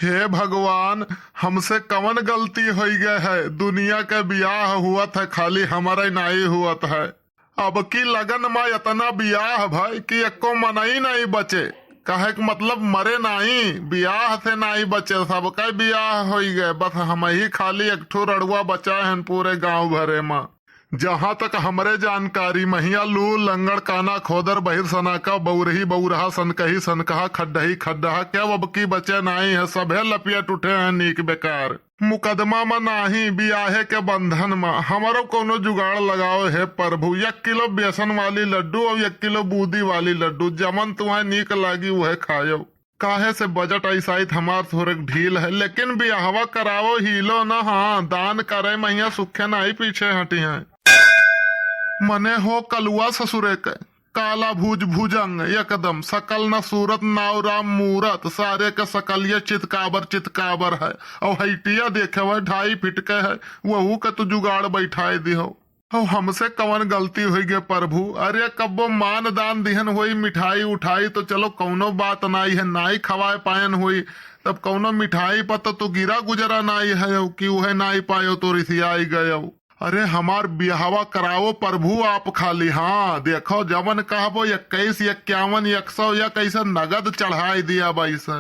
हे भगवान, हमसे कवन गलती हो गए है। दुनिया के बियाह हुआ था, खाली हमारा नहीं हुआ है। अब की लगन में इतना बियाह भाई कि एको मनई नहीं बचे। कहे के मतलब मरे नहीं, बियाह से नहीं बचे, सबका बियाह हो गए। बस हम ही खाली एक ठो रड़ुआ बचा है पूरे गांव भरे में। जहां तक हमरे जानकारी महिया लू लंगड़ काना खोदर बहिर सनाका बौरही बौरहा सनकही सनकहा खड्डही खड्डहा क्या अब की बचे नहीं है। सभे लपियट उठे हैं नीक बेकार। मुकदमा में नाही, बियाहे के बंधन में। हमारो कोनो जुगाड़ लगाओ है प्रभु। 1 किलो बेसन वाली लड्डू और 1 किलो बूंदी वाली लड्डू, जमन तुम्हें नीक लागी वह खायो। काहे से बजट ऐसा हमार थोड़े ढील है, लेकिन बियाहवा करावो हीलो न। हाँ, दान करे मैया सुखे नहीं पीछे हटी है। मने हो कलुआ ससुरे के काला भुज भुजंग एकदम सकल न सूरत नाव राम मूरत, सारे के सकल ये चितकाबर चितकाबर है। और हईटिया देखे हुए 2.5 फीट के है, वहू के तू जुगाड़ बैठाए दिहो। और हमसे कवन गलती हुई गे प्रभु। अरे कब्बो मान दान दिहन हुई, मिठाई उठाई तो चलो कौनो बात नहीं है, नाई खवाए पायन हुई। तब कौनो मिठाई पर तो तू गिरा गुजरा नहीं है कि वह नाई पायो तो रिसियाई गयो। अरे हमार बिहावा करावो प्रभु आप खाली। हाँ देखो जमन कहबो 21, 51, 100 या कैसे नगद चढ़ाई दिया वैसे।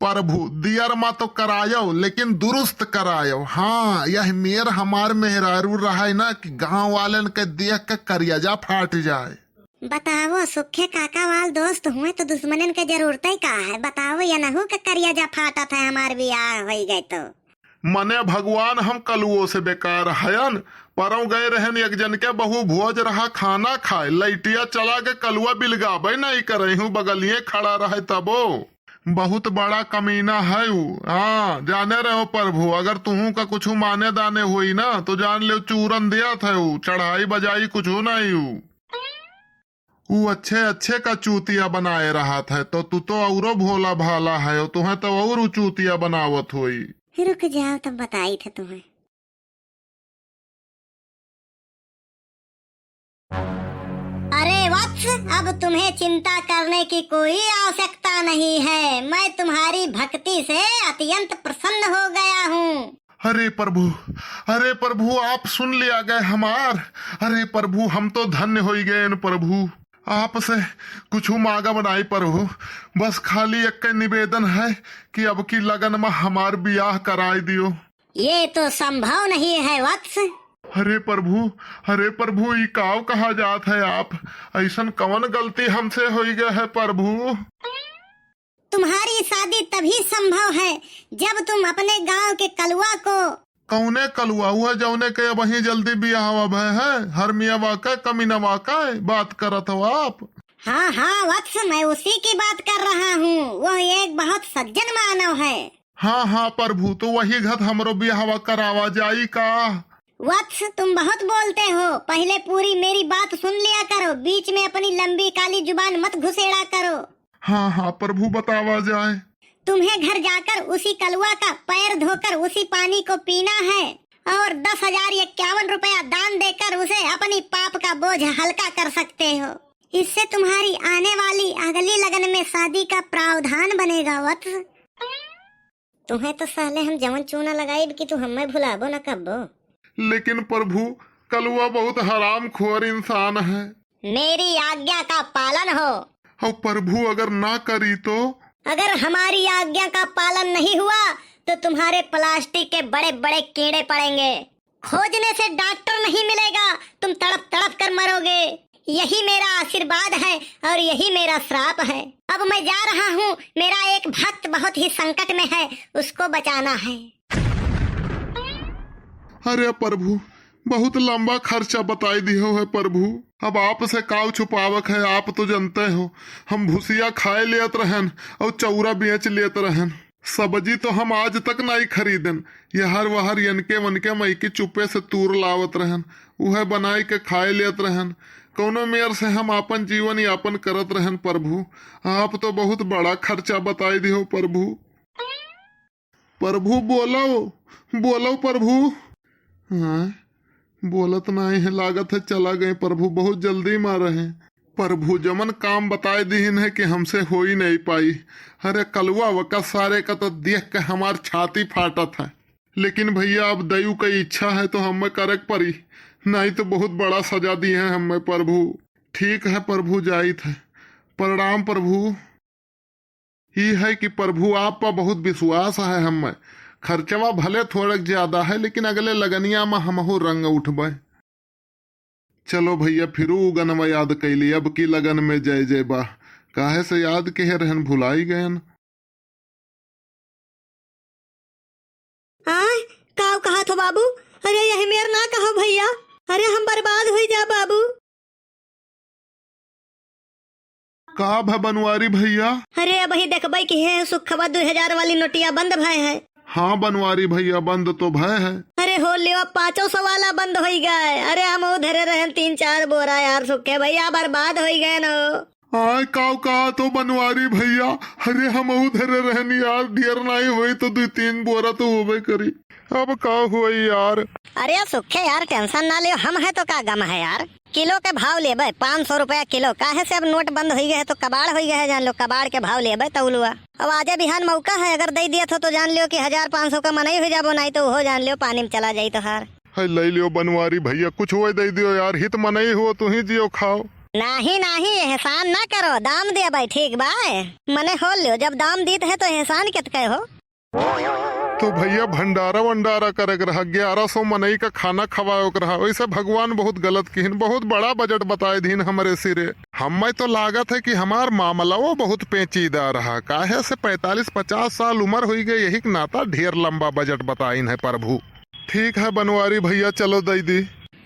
प्रभु दियर मा तो करायो, लेकिन दुरुस्त करायो। हाँ यह मेर हमार मेहरारू रहा है ना कि गांव वालन के देख के करियजा फाट जाए। बताओ सुखे काका वाल दोस्त हुए तो दुश्मनन के जरूरत ही का है। बताओ या नहू के करियजा फाटा था हमार बियाह हो गए तो। मने भगवान हम कलुओं से बेकार हयन। परव गए रहन एक जन के बहु भोज रहा खाना खाए, लैटिया चला के कलुआ बिलगाबे नहीं करे हूँ, बगलिए खड़ा रहे तबो। बहुत बड़ा कमीना है वो। हाँ जाने रहो प्रभु, अगर तुहू का कुछ माने दाने हुई ना तो जान ले चूरन दिया था वो, चढ़ाई बजाई कुछ नहीं वो अच्छे अच्छे का चूतिया बनाए रहा था। तो तू तो औरो भोला भाला है, तुम्हें तो और चूतिया बनावत हुई। रुक जाओ तब बताई थे तुम्हें। अरे वत्स, अब तुम्हें चिंता करने की कोई आवश्यकता नहीं है। मैं तुम्हारी भक्ति से अत्यंत प्रसन्न हो गया हूँ। अरे प्रभु आप सुन लिया गए हमार। अरे प्रभु हम तो धन्य हो गए प्रभु। आपसे कुछ मांगा बनाई प्रभु, बस खाली एक निवेदन है कि अब की लगन में हमार बियाह कराई दियो। ये तो संभव नहीं है वत्स। अरे प्रभु ये काव कहा जात है आप। ऐसन कवन गलती हमसे हो गया है प्रभु। तुम्हारी शादी तभी संभव है जब तुम अपने गांव के कलुआ को। कौने कलुआ हुआ जौने के वही जल्दी बियाह भय है। हर मियाँ वाका कमीना वाका बात करत हो आप। हाँ वत्स, मैं उसी की बात कर रहा हूँ। वह एक बहुत सज्जन मानव है। हाँ प्रभु, तो वही घत हमरो बियाह करावा जाई का। वत्स तुम बहुत बोलते हो, पहले पूरी मेरी बात सुन लिया करो, बीच में अपनी लंबी काली जुबान मत घुसेड़ा करो। हाँ प्रभु बतावा जाए। तुम्हें घर जाकर उसी कलुआ का पैर धोकर उसी पानी को पीना है और 10,051 रुपया दान देकर उसे अपनी पाप का बोझ हल्का कर सकते हो। इससे तुम्हारी आने वाली अगली लगन में शादी का प्रावधान बनेगा वत्स। तुम्हें तो साले हम जवन चूना लगाई कि तू हमें भुलाबो न कब्बो। लेकिन प्रभु कलुआ बहुत हराम खोर इंसान है। मेरी आज्ञा का पालन हो। और प्रभु अगर ना करी तो? अगर हमारी आज्ञा का पालन नहीं हुआ तो तुम्हारे प्लास्टिक के बड़े बड़े कीड़े पड़ेंगे। खोजने से डॉक्टर नहीं मिलेगा, तुम तड़प तड़प कर मरोगे। यही मेरा आशीर्वाद है और यही मेरा श्राप है। अब मैं जा रहा हूँ, मेरा एक भक्त बहुत ही संकट में है, उसको बचाना है। अरे प्रभु बहुत लंबा खर्चा बताई दियो है प्रभु। अब आपसे काव छुपावक है। आप तो जानते हो हम भूसिया खाए लेत रहन और चौरा बेच लेत रहन। सब्जी तो हम आज तक नहीं खरीदन, ये हर वहर यनके वनके मई की चुपे से तूर लावत रहन, उहे बनाई के खाए लेत रहन। कौनो मेयर से हम अपन जीवन यापन करत रहन प्रभु। आप तो बहुत बड़ा खर्चा बताई दियो प्रभु। प्रभु बोलो प्रभु। हाँ बोलत नहीं है, लागत है चला गए प्रभु, बहुत जल्दी मारे हैं प्रभु जमन काम बताए दीन है कि हमसे हो ही नहीं पाई। अरे कलवा वका सारे का तो देख के हमार छाती फाटत है, लेकिन भैया अब दयु की इच्छा है तो हमें करक पड़ी, नहीं तो बहुत बड़ा सजा दी है हमें प्रभु। ठीक है प्रभु जाइत है। प्रणाम प्रभु। ये है कि प्रभु आप पर बहुत विश्वास है हमें। खर्चवा भले थोड़ा ज्यादा है लेकिन अगले लगनिया में हमहू रंग उठबे। चलो भैया फिर गनमा याद कैली, अब की लगन में जय जय बा। काहे से याद के रहन भुलाई गयन। काव कहा तो बाबू? अरे यही मेर ना कहो भैया, अरे हम बर्बाद हो जा बाबू। का भा बनवारी भैया? अरे अब ही देखबई कि है सुखवा 2000 वाली नोटिया बंद भय है। हाँ बनवारी भैया बंद तो भय है। अरे हो लियो 500 वाला बंद हो गए। अरे हम उधरे रहे 3-4 बोरा यार सुखे भैया बर्बाद हो गए न। आय काव कहा तो बनवारी भैया, अरे हम उधर रहनी यार, ढेर नहीं हुई तो 2-3 बोरा तो होबे करी। अब का हुआ यार? अरे सुखे यार टेंशन ना लियो, हम है तो का गम है यार। किलो के भाव लेबे 500 रुपया किलो। काहे से अब नोट बंद हो गए तो कबाड़ हो गए है, जान लो कबाड़ के भाव लेबे तौलुआ। अब आजे बिहान मौका है, अगर दे दिया तो जान लियो कि 1000-500 का मनई हो जाबो, नहीं तो हो जान लियो पानी में चला जाई तो हार। ले लियो बनवारी भैया, कुछ हुआ दे दियो यार, हित मनई हो तू ही जियो खाओ। नहीं नहीं एहसान ना करो, दाम दे भाई ठीक बा। मने हो लियो, जब दाम दीत है तो एहसान कितके हो। तो भैया भंडारा वंडारा करे रहा, 1100 मनई का खाना खवाओ रहा। वैसे भगवान बहुत गलत किन, बहुत बड़ा बजट बताए दीन हमारे सिरे। हमें तो लागत है कि हमार मामला वो बहुत पेचीदा रहा। काहे से 45-50 साल उम्र हुई गई, यही नाता ढेर लंबा बजट बताइन है प्रभु। ठीक है बनवारी भैया चलो दई दी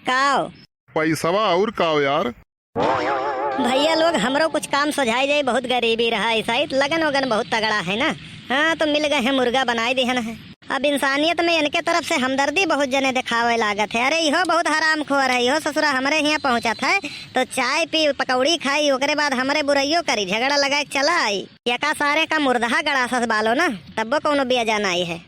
काओ पैसवा और काओ यार। भैया लोग हमरो कुछ काम सुझाई जाए, बहुत गरीबी रहा ऐसा ही, लगन वगन बहुत तगड़ा है ना। हाँ तो मिल गए हैं, मुर्गा बनाए दिहन है। अब इंसानियत में इनके तरफ से हमदर्दी बहुत जने दिखावे लागत है। अरे इहो बहुत हराम खोर है, इहो ससुरा हमारे यहाँ पहुँचा था तो चाय पी पकौड़ी खाई, ओकरे बाद हमारे बुराइयो करी, झगड़ा लगा के चला आई। यका सारे का मुर्दहा गड़ासस बालो ना, तब्बो कोनो बेजा नहीं है।